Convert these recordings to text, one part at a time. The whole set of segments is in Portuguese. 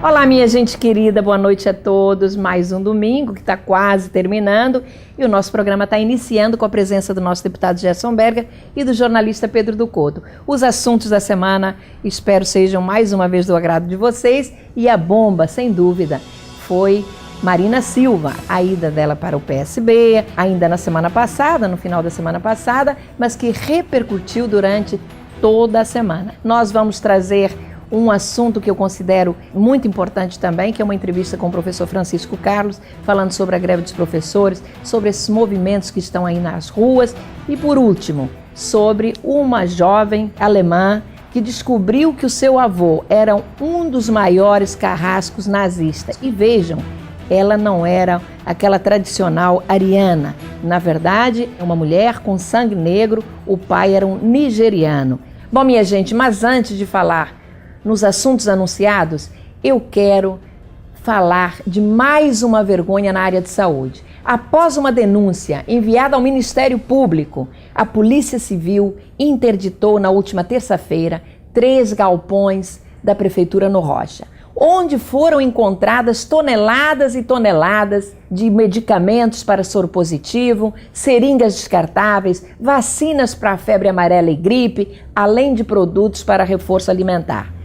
Olá, minha gente querida, boa noite a todos. Mais um domingo que está quase terminando e o nosso programa está iniciando com a presença do nosso deputado Gerson Berger e do jornalista Pedro do Couto. Os assuntos da semana espero sejam mais uma vez do agrado de vocês e a bomba, sem dúvida, foi Marina Silva, a ida dela para o PSB, ainda na semana passada, no final da semana passada, mas que repercutiu durante toda a semana. Nós vamos trazer um assunto que eu considero muito importante também, que é uma entrevista com o professor Francisco Carlos, falando sobre a greve dos professores, sobre esses movimentos que estão aí nas ruas e, por último, sobre uma jovem alemã que descobriu que o seu avô era um dos maiores carrascos nazistas. E vejam, ela não era aquela tradicional ariana. Na verdade, é uma mulher com sangue negro, o pai era um nigeriano. Bom, minha gente, mas antes de falar nos assuntos anunciados, eu quero falar de mais uma vergonha na área de saúde. Após uma denúncia enviada ao Ministério Público, a Polícia Civil interditou na última terça-feira 3 galpões da Prefeitura no Rocha, onde foram encontradas toneladas e toneladas de medicamentos para soro positivo, seringas descartáveis, vacinas para febre amarela e gripe, além de produtos para reforço alimentar.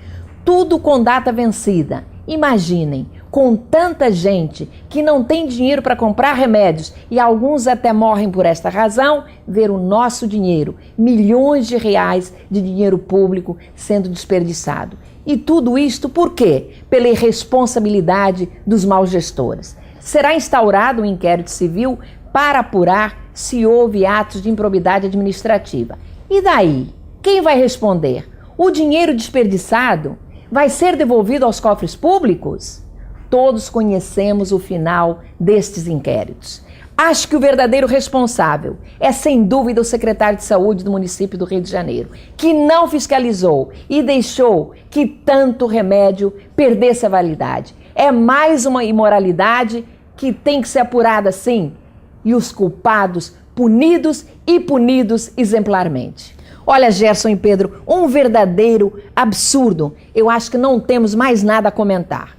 Tudo com data vencida. Imaginem, com tanta gente que não tem dinheiro para comprar remédios e alguns até morrem por esta razão, ver o nosso dinheiro, milhões de reais de dinheiro público sendo desperdiçado. E tudo isto por quê? Pela irresponsabilidade dos maus gestores. Será instaurado um inquérito civil para apurar se houve atos de improbidade administrativa. E daí? Quem vai responder? O dinheiro desperdiçado vai ser devolvido aos cofres públicos? Todos conhecemos o final destes inquéritos. Acho que o verdadeiro responsável é, sem dúvida, o secretário de Saúde do município do Rio de Janeiro, que não fiscalizou e deixou que tanto remédio perdesse a validade. É mais uma imoralidade que tem que ser apurada, sim, e os culpados punidos e punidos exemplarmente. Olha, Gerson e Pedro, um verdadeiro absurdo. Eu acho que não temos mais nada a comentar.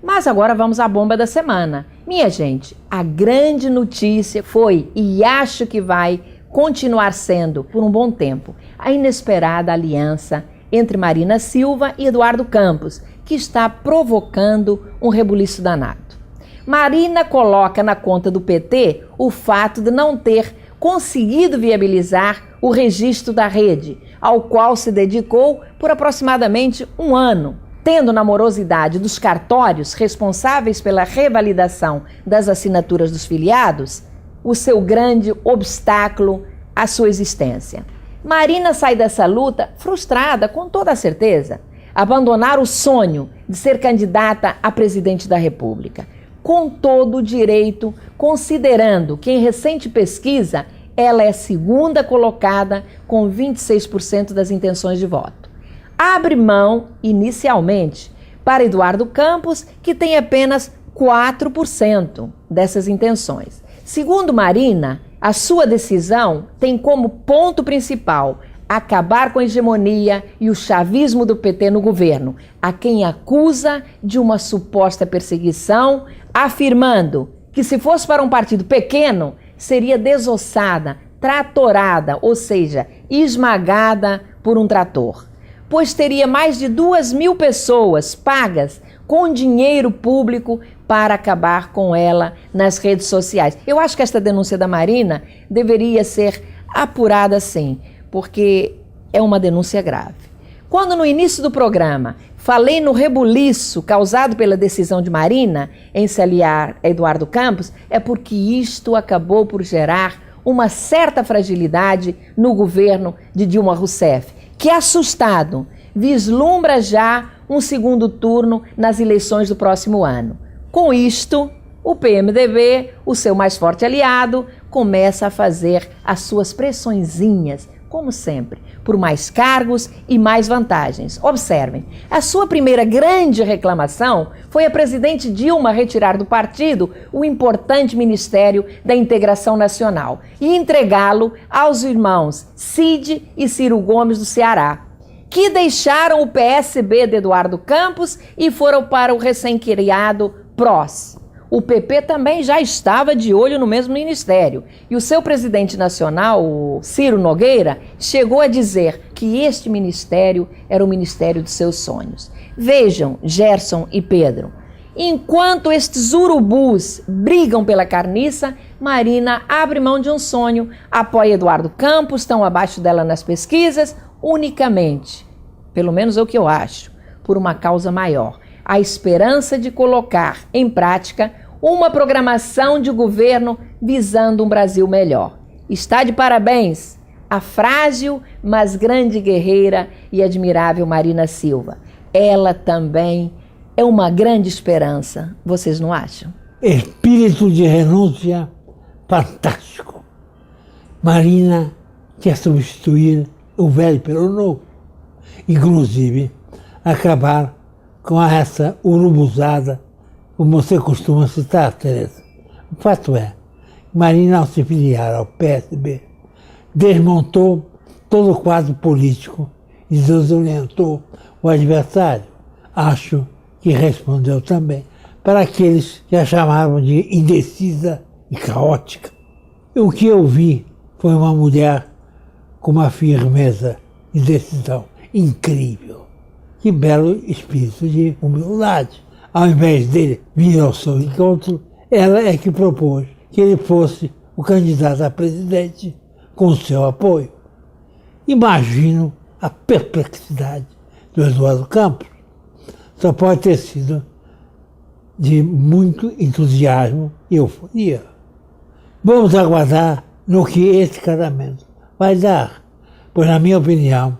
Mas agora vamos à bomba da semana. Minha gente, a grande notícia foi, e acho que vai continuar sendo por um bom tempo, a inesperada aliança entre Marina Silva e Eduardo Campos, que está provocando um rebuliço danado. Marina coloca na conta do PT o fato de não ter conseguido viabilizar o registro da rede, ao qual se dedicou por aproximadamente um ano, tendo na morosidade dos cartórios responsáveis pela revalidação das assinaturas dos filiados, o seu grande obstáculo à sua existência. Marina sai dessa luta frustrada, com toda a certeza, abandonar o sonho de ser candidata a presidente da República, com todo o direito, considerando que em recente pesquisa ela é segunda colocada com 26% das intenções de voto. Abre mão, inicialmente, para Eduardo Campos, que tem apenas 4% dessas intenções. Segundo Marina, a sua decisão tem como ponto principal acabar com a hegemonia e o chavismo do PT no governo, a quem acusa de uma suposta perseguição, afirmando que se fosse para um partido pequeno, seria desossada, tratorada, ou seja, esmagada por um trator, pois teria mais de 2.000 pessoas pagas com dinheiro público para acabar com ela nas redes sociais. Eu acho que esta denúncia da Marina deveria ser apurada sim, porque é uma denúncia grave. Quando no início do programa falei no rebuliço causado pela decisão de Marina em se aliar a Eduardo Campos, é porque isto acabou por gerar uma certa fragilidade no governo de Dilma Rousseff, que, assustado, vislumbra já um segundo turno nas eleições do próximo ano. Com isto, o PMDB, o seu mais forte aliado, começa a fazer as suas pressõezinhas, como sempre, por mais cargos e mais vantagens. Observem, a sua primeira grande reclamação foi a presidente Dilma retirar do partido o importante Ministério da Integração Nacional e entregá-lo aos irmãos Cid e Ciro Gomes do Ceará, que deixaram o PSB de Eduardo Campos e foram para o recém-criado PROS. O PP também já estava de olho no mesmo ministério. E o seu presidente nacional, o Ciro Nogueira, chegou a dizer que este ministério era o ministério dos seus sonhos. Vejam, Gerson e Pedro, enquanto estes urubus brigam pela carniça, Marina abre mão de um sonho, apoia Eduardo Campos, estão abaixo dela nas pesquisas, unicamente, pelo menos é o que eu acho, por uma causa maior. A esperança de colocar em prática uma programação de governo visando um Brasil melhor. Está de parabéns a frágil, mas grande guerreira e admirável Marina Silva. Ela também é uma grande esperança, vocês não acham? Espírito de renúncia fantástico. Marina quer substituir o velho pelo novo. Inclusive, acabar com essa urubuzada, como você costuma citar, Tereza. O fato é, Marina, ao se filiar ao PSB, desmontou todo o quadro político e desorientou o adversário. Acho que respondeu também para aqueles que a chamavam de indecisa e caótica. E o que eu vi foi uma mulher com uma firmeza e decisão incrível. Que belo espírito de humildade. Ao invés dele vir ao seu encontro, ela é que propôs que ele fosse o candidato a presidente com o seu apoio. Imagino a perplexidade do Eduardo Campos. Só pode ter sido de muito entusiasmo e euforia. Vamos aguardar no que esse casamento vai dar, pois, na minha opinião,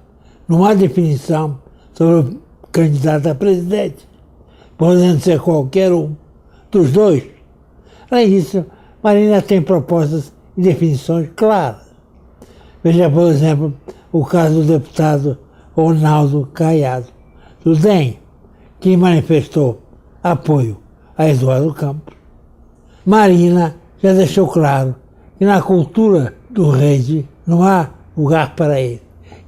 não há definição sobre o candidato a presidente, podendo ser qualquer um dos dois. Além disso, Marina tem propostas e definições claras. Veja, por exemplo, o caso do deputado Ronaldo Caiado, do DEM, que manifestou apoio a Eduardo Campos. Marina já deixou claro que na cultura do rede não há lugar para ele,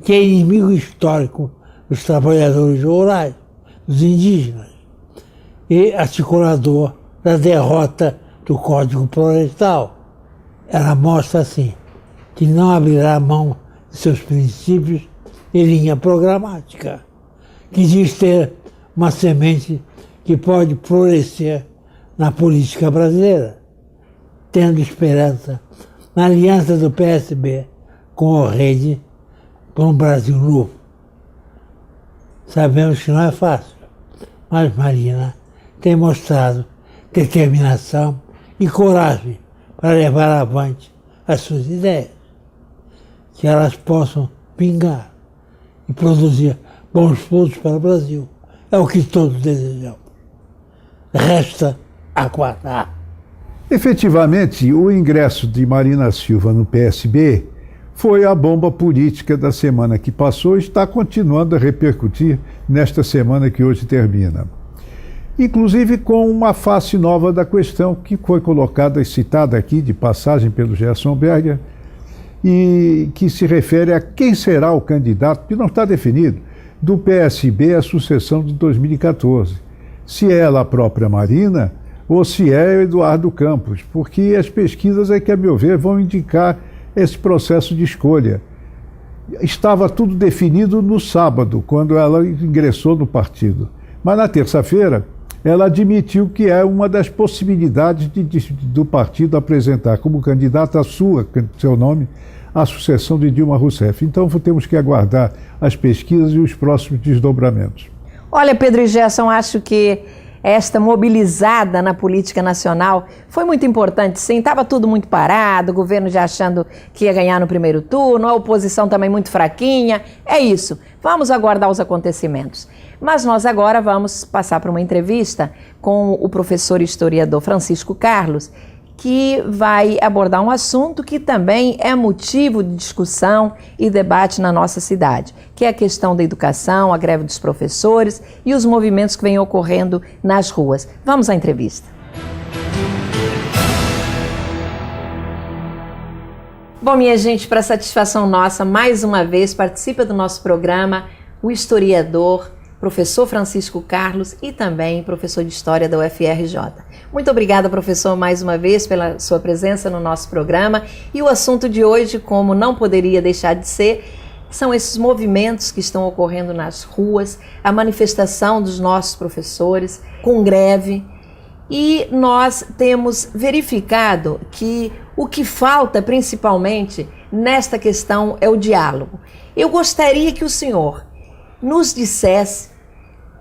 que é inimigo histórico dos trabalhadores rurais, dos indígenas, e articulador da derrota do Código Florestal. Ela mostra, assim, que não abrirá mão de seus princípios e linha programática, que diz ter uma semente que pode florescer na política brasileira, tendo esperança na aliança do PSB com o Rede por um Brasil novo. Sabemos que não é fácil, mas Marina tem mostrado determinação e coragem para levar avante as suas ideias, que elas possam vingar e produzir bons frutos para o Brasil. É o que todos desejamos. Resta aguardar. Efetivamente, o ingresso de Marina Silva no PSB foi a bomba política da semana que passou e está continuando a repercutir nesta semana que hoje termina. Inclusive com uma face nova da questão que foi colocada e citada aqui de passagem pelo Gerson Berger e que se refere a quem será o candidato, que não está definido, do PSB à sucessão de 2014. Se é ela a própria Marina ou se é o Eduardo Campos, porque as pesquisas é que, a meu ver, vão indicar esse processo de escolha. Estava tudo definido no sábado, quando ela ingressou no partido. Mas na terça-feira, ela admitiu que é uma das possibilidades do partido apresentar como candidata seu nome, a sucessão de Dilma Rousseff. Então temos que aguardar as pesquisas e os próximos desdobramentos. Olha, Pedro e Gerson, acho que esta mobilizada na política nacional foi muito importante, sim. Estava tudo muito parado, o governo já achando que ia ganhar no primeiro turno, a oposição também muito fraquinha. É isso, vamos aguardar os acontecimentos. Mas nós agora vamos passar para uma entrevista com o professor historiador Francisco Carlos, que vai abordar um assunto que também é motivo de discussão e debate na nossa cidade, que é a questão da educação, a greve dos professores e os movimentos que vêm ocorrendo nas ruas. Vamos à entrevista. Bom, minha gente, para satisfação nossa, mais uma vez participa do nosso programa o historiador, professor Francisco Carlos e também professor de História da UFRJ. Muito obrigada, professor, mais uma vez pela sua presença no nosso programa. E o assunto de hoje, como não poderia deixar de ser, são esses movimentos que estão ocorrendo nas ruas, a manifestação dos nossos professores com greve. E nós temos verificado que o que falta principalmente nesta questão é o diálogo. Eu gostaria que o senhor nos dissesse,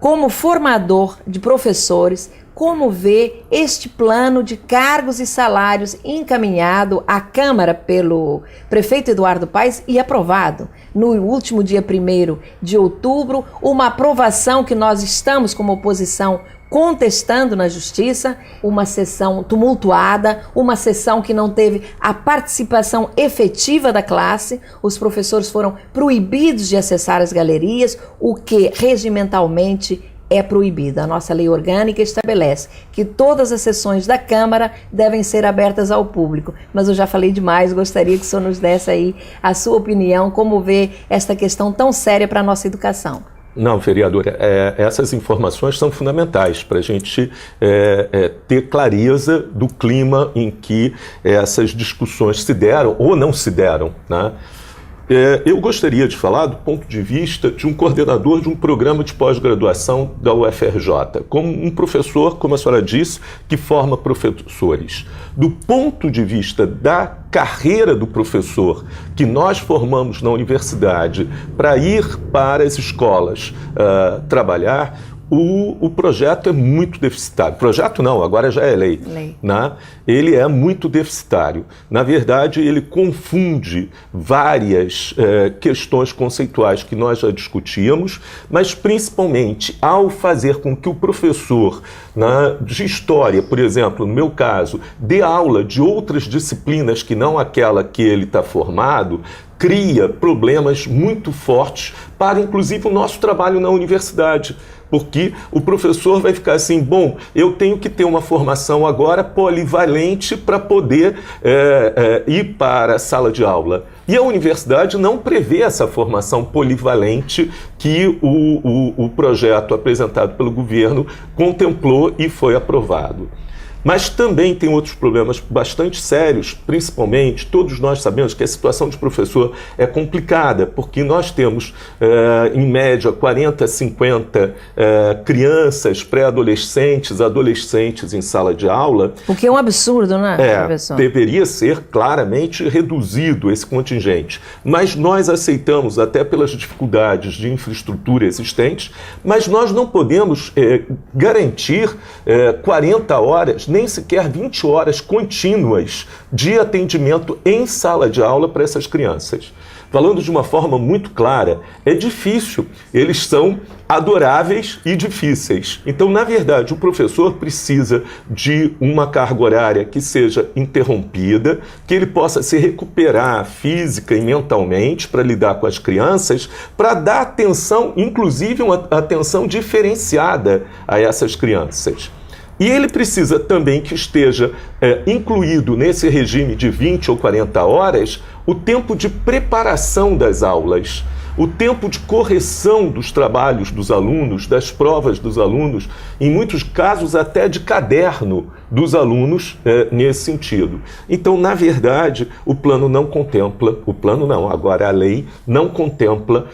como formador de professores, como vê este plano de cargos e salários encaminhado à Câmara pelo prefeito Eduardo Paes e aprovado no último dia 1º de outubro, uma aprovação que nós estamos como oposição contestando na Justiça, uma sessão tumultuada, uma sessão que não teve a participação efetiva da classe, os professores foram proibidos de acessar as galerias, o que regimentalmente é proibido. A nossa lei orgânica estabelece que todas as sessões da Câmara devem ser abertas ao público. Mas eu já falei demais, gostaria que o senhor nos desse aí a sua opinião, como vê esta questão tão séria para a nossa educação. Não, vereadora, essas informações são fundamentais para a gente ter clareza do clima em que essas discussões se deram ou não se deram, né? Eu gostaria de falar do ponto de vista de um coordenador de um programa de pós-graduação da UFRJ, como um professor, como a senhora disse, que forma professores. Do ponto de vista da carreira do professor que nós formamos na universidade para ir para as escolas trabalhar, o projeto é muito deficitário. Projeto não, agora já é lei. Né? Ele é muito deficitário. Na verdade, ele confunde várias questões conceituais que nós já discutíamos, mas principalmente ao fazer com que o professor de história, por exemplo, no meu caso, dê aula de outras disciplinas que não aquela que ele está formado, cria problemas muito fortes para, inclusive, o nosso trabalho na universidade. Porque o professor vai ficar assim, bom, eu tenho que ter uma formação agora polivalente para poder ir para a sala de aula. E a universidade não prevê essa formação polivalente que o projeto apresentado pelo governo contemplou e foi aprovado. Mas também tem outros problemas bastante sérios, principalmente, todos nós sabemos que a situação de professor é complicada, porque nós temos, em média, 40, 50 crianças, pré-adolescentes, adolescentes em sala de aula. O que é um absurdo, né, professor? Deveria ser claramente reduzido esse contingente. Mas nós aceitamos, até pelas dificuldades de infraestrutura existentes, mas nós não podemos garantir 40 horas, nem sequer 20 horas contínuas de atendimento em sala de aula para essas crianças. Falando de uma forma muito clara, é difícil, eles são adoráveis e difíceis. Então, na verdade, o professor precisa de uma carga horária que seja interrompida, que ele possa se recuperar física e mentalmente para lidar com as crianças, para dar atenção, inclusive uma atenção diferenciada a essas crianças. E ele precisa também que esteja incluído nesse regime de 20 ou 40 horas o tempo de preparação das aulas, o tempo de correção dos trabalhos dos alunos, das provas dos alunos, em muitos casos até de caderno dos alunos nesse sentido. Então, na verdade, o plano não contempla, agora a lei não contempla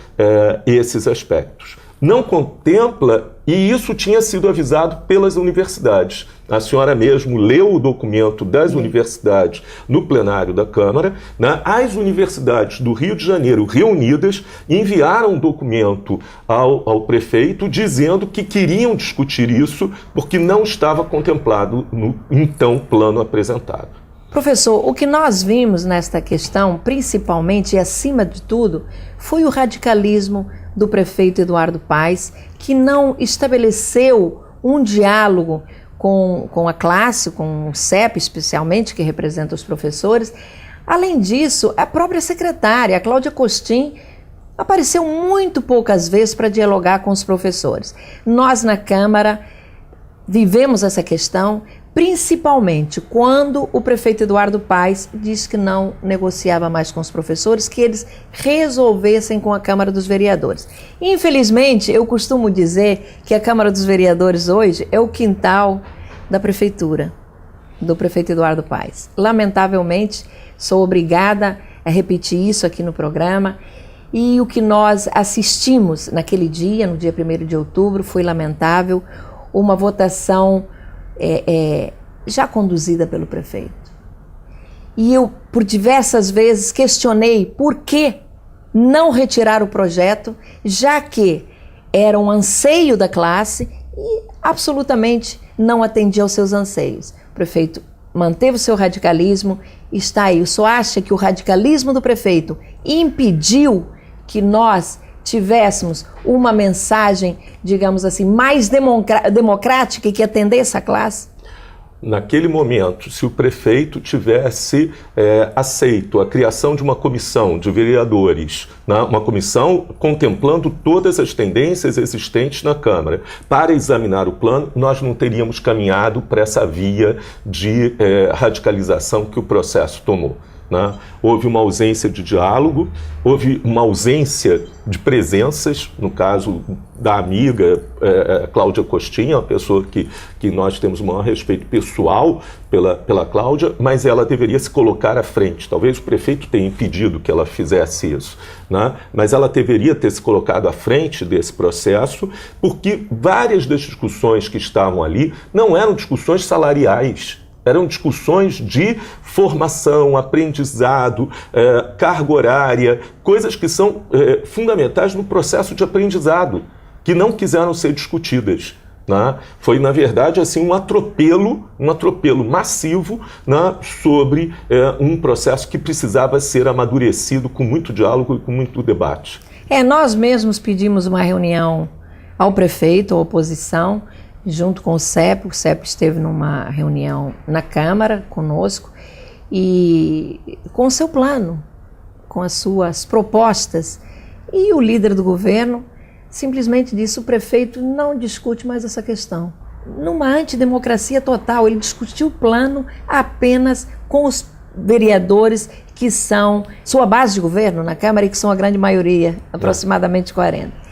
esses aspectos. Não contempla, e isso tinha sido avisado pelas universidades. A senhora mesmo leu o documento das universidades no plenário da Câmara, né? As universidades do Rio de Janeiro reunidas enviaram um documento ao prefeito dizendo que queriam discutir isso porque não estava contemplado no então plano apresentado. Professor, o que nós vimos nesta questão, principalmente e acima de tudo, foi o radicalismo do prefeito Eduardo Paes, que não estabeleceu um diálogo com a classe, com o CEP especialmente, que representa os professores. Além disso, a própria secretária, a Cláudia Costin, apareceu muito poucas vezes para dialogar com os professores. Nós, na Câmara, vivemos essa questão, principalmente quando o prefeito Eduardo Paes disse que não negociava mais com os professores, que eles resolvessem com a Câmara dos Vereadores. Infelizmente, eu costumo dizer que a Câmara dos Vereadores hoje é o quintal da prefeitura, do prefeito Eduardo Paes. Lamentavelmente, sou obrigada a repetir isso aqui no programa, e o que nós assistimos naquele dia, no dia 1º de outubro, foi lamentável, uma votação já conduzida pelo prefeito. E eu, por diversas vezes, questionei por que não retirar o projeto, já que era um anseio da classe e absolutamente não atendia aos seus anseios. O prefeito manteve o seu radicalismo, está aí. O senhor acha que o radicalismo do prefeito impediu que nós tivéssemos uma mensagem, digamos assim, mais democrática e que atendesse a classe? Naquele momento, se o prefeito tivesse aceito a criação de uma comissão de vereadores, né, uma comissão contemplando todas as tendências existentes na Câmara, para examinar o plano, nós não teríamos caminhado para essa via de radicalização que o processo tomou. Né? Houve uma ausência de diálogo, houve uma ausência de presenças, no caso da amiga Cláudia Costinha, uma pessoa que nós temos o maior respeito pessoal pela Cláudia, mas ela deveria se colocar à frente. Talvez o prefeito tenha impedido que ela fizesse isso, né? Mas ela deveria ter se colocado à frente desse processo, porque várias das discussões que estavam ali não eram discussões salariais. Eram discussões de formação, aprendizado, carga horária, coisas que são fundamentais no processo de aprendizado, que não quiseram ser discutidas. Né? Foi, na verdade, assim, um atropelo massivo, né, sobre um processo que precisava ser amadurecido com muito diálogo e com muito debate. Nós mesmos pedimos uma reunião ao prefeito, à oposição, junto com o CEP esteve numa reunião na Câmara conosco e com o seu plano, com as suas propostas, e o líder do governo simplesmente disse: o prefeito não discute mais essa questão. Numa antidemocracia total, ele discutiu o plano apenas com os vereadores que são sua base de governo na Câmara e que são a grande maioria, aproximadamente 40.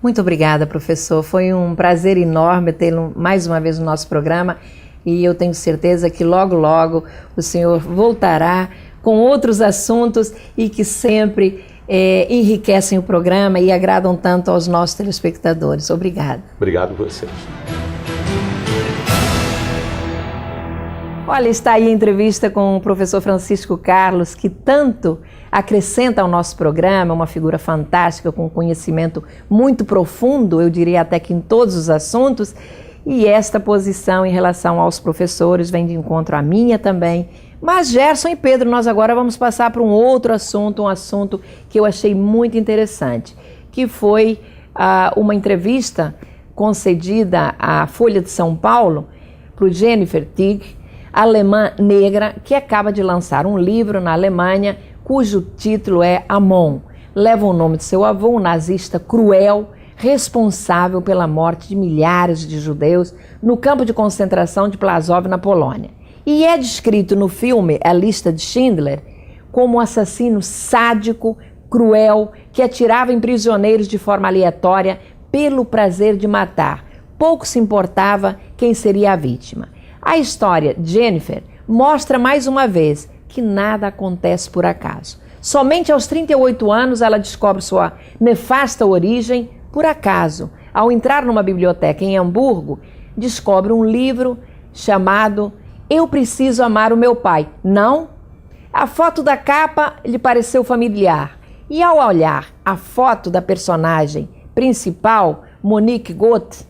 Muito obrigada, professor. Foi um prazer enorme tê-lo mais uma vez no nosso programa e eu tenho certeza que logo, logo o senhor voltará com outros assuntos e que sempre enriquecem o programa e agradam tanto aos nossos telespectadores. Obrigada. Obrigado a vocês. Olha, está aí a entrevista com o professor Francisco Carlos, que tanto acrescenta ao nosso programa, uma figura fantástica, com conhecimento muito profundo, eu diria até que em todos os assuntos, e esta posição em relação aos professores vem de encontro à minha também. Mas Gerson e Pedro, nós agora vamos passar para um outro assunto, um assunto que eu achei muito interessante, que foi uma entrevista concedida à Folha de São Paulo para o Jennifer Tigg, alemã negra, que acaba de lançar um livro na Alemanha, cujo título é Amon. Leva o nome de seu avô, um nazista cruel, responsável pela morte de milhares de judeus no campo de concentração de Plaszow, na Polônia. E é descrito no filme A Lista de Schindler como um assassino sádico, cruel, que atirava em prisioneiros de forma aleatória pelo prazer de matar. Pouco se importava quem seria a vítima. A história Jennifer mostra mais uma vez que nada acontece por acaso. Somente aos 38 anos ela descobre sua nefasta origem por acaso. Ao entrar numa biblioteca em Hamburgo, descobre um livro chamado Eu Preciso Amar o Meu Pai. Não? A foto da capa lhe pareceu familiar. E ao olhar a foto da personagem principal, Monique Goth,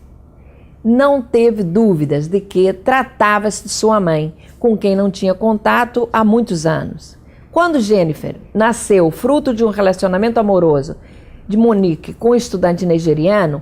não teve dúvidas de que tratava-se de sua mãe, com quem não tinha contato há muitos anos. Quando Jennifer nasceu fruto de um relacionamento amoroso de Monique com um estudante nigeriano,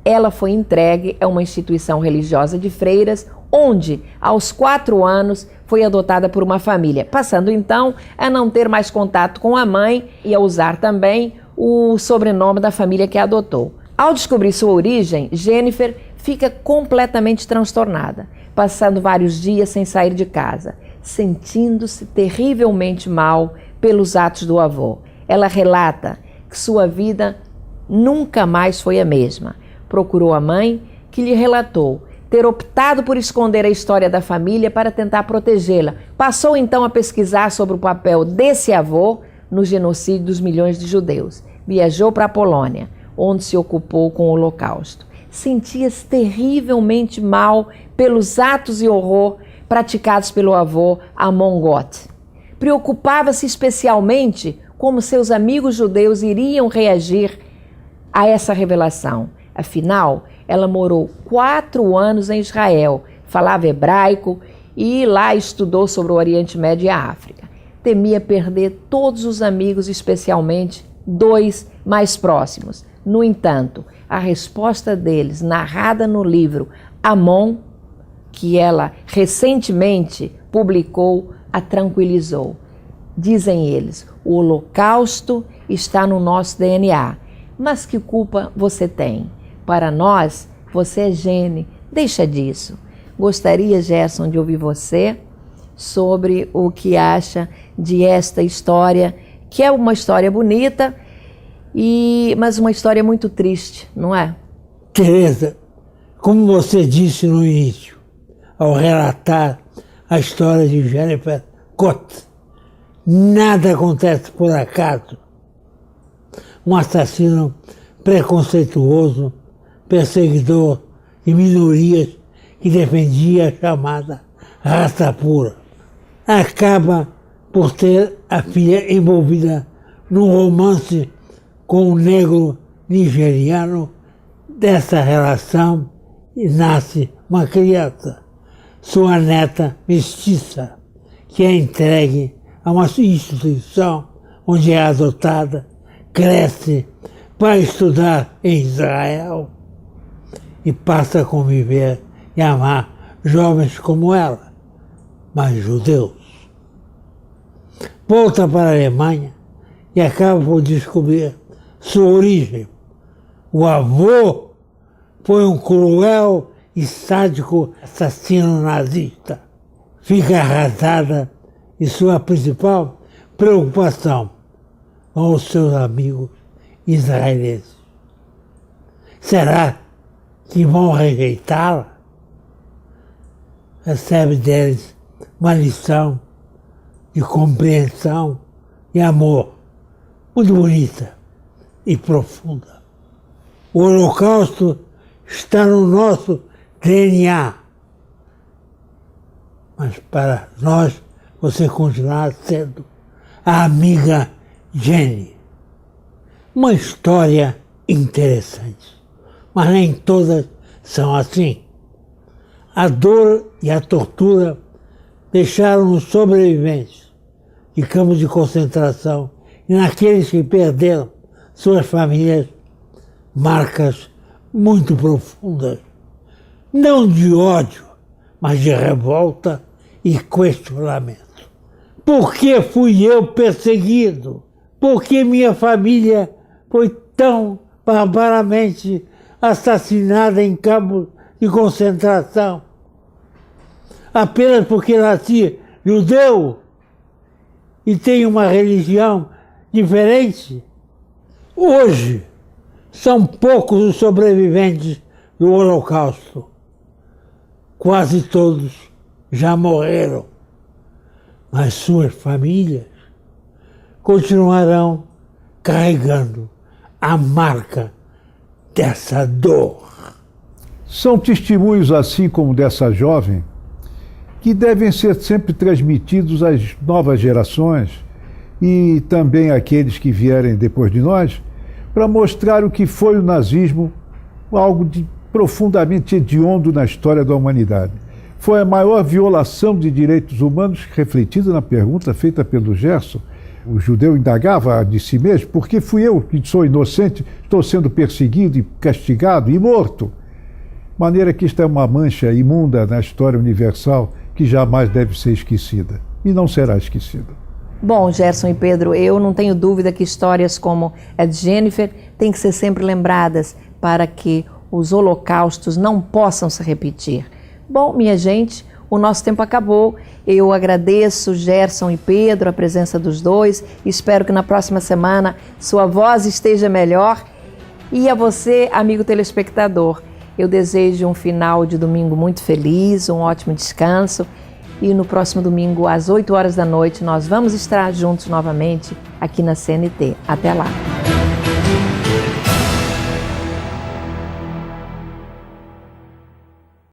ela foi entregue a uma instituição religiosa de freiras, onde, aos 4 anos, foi adotada por uma família, passando então a não ter mais contato com a mãe e a usar também o sobrenome da família que a adotou. Ao descobrir sua origem, Jennifer fica completamente transtornada, passando vários dias sem sair de casa, sentindo-se terrivelmente mal pelos atos do avô. Ela relata que sua vida nunca mais foi a mesma. Procurou a mãe, que lhe relatou ter optado por esconder a história da família para tentar protegê-la. Passou então a pesquisar sobre o papel desse avô no genocídio dos milhões de judeus. Viajou para a Polônia, onde se ocupou com o Holocausto. Sentia-se terrivelmente mal pelos atos e horror praticados pelo avô Amon Goth. Preocupava-se especialmente como seus amigos judeus iriam reagir a essa revelação. Afinal, ela morou 4 anos em Israel, falava hebraico e lá estudou sobre o Oriente Médio e a África. Temia perder todos os amigos, especialmente 2 mais próximos. No entanto, a resposta deles, narrada no livro Amon, que ela recentemente publicou, a tranquilizou. Dizem eles, o Holocausto está no nosso DNA, mas que culpa você tem? Para nós, você é gene, deixa disso. Gostaria, Gerson, de ouvir você sobre o que acha de esta história, que é uma história bonita, mas uma história muito triste, não é? Tereza, como você disse no início, ao relatar a história de Jennifer Cote, nada acontece por acaso. Um assassino preconceituoso, perseguidor de minorias que defendia a chamada raça pura, acaba por ter a filha envolvida num romance com um negro nigeriano. Dessa relação nasce uma criança, sua neta mestiça, que é entregue a uma instituição onde é adotada, cresce para estudar em Israel e passa a conviver e amar jovens como ela, mas judeus. Volta para a Alemanha e acaba por descobrir sua origem. O avô foi um cruel e sádico assassino nazista. Fica arrasada e sua principal preocupação com os seus amigos israelenses. Será que vão rejeitá-la? Recebe deles uma lição de compreensão e amor muito bonita e profunda. O Holocausto está no nosso DNA, mas para nós você continuará sendo a amiga Jenny. Uma história interessante, mas nem todas são assim. A dor e a tortura deixaram nos sobreviventes de campos de concentração e naqueles que perderam suas famílias marcas muito profundas, não de ódio, mas de revolta e questionamento. Por que fui eu perseguido? Por que minha família foi tão barbaramente assassinada em campos de concentração? Apenas porque nasci judeu e tenho uma religião diferente? Hoje, são poucos os sobreviventes do Holocausto. Quase todos já morreram, mas suas famílias continuarão carregando a marca dessa dor. São testemunhos assim como dessa jovem que devem ser sempre transmitidos às novas gerações e também àqueles que vierem depois de nós, para mostrar o que foi o nazismo, algo de profundamente hediondo na história da humanidade. Foi a maior violação de direitos humanos refletida na pergunta feita pelo Gerson. O judeu indagava de si mesmo: por que fui eu, que sou inocente, estou sendo perseguido e castigado e morto? De maneira que isto é uma mancha imunda na história universal que jamais deve ser esquecida e não será esquecida. Bom, Gerson e Pedro, eu não tenho dúvida que histórias como a de Jennifer têm que ser sempre lembradas para que os holocaustos não possam se repetir. Bom, minha gente, o nosso tempo acabou. Eu agradeço Gerson e Pedro, a presença dos dois. Espero que na próxima semana sua voz esteja melhor. E a você, amigo telespectador, eu desejo um final de domingo muito feliz, um ótimo descanso. E no próximo domingo, às 8 horas da noite, nós vamos estar juntos novamente aqui na CNT. Até lá!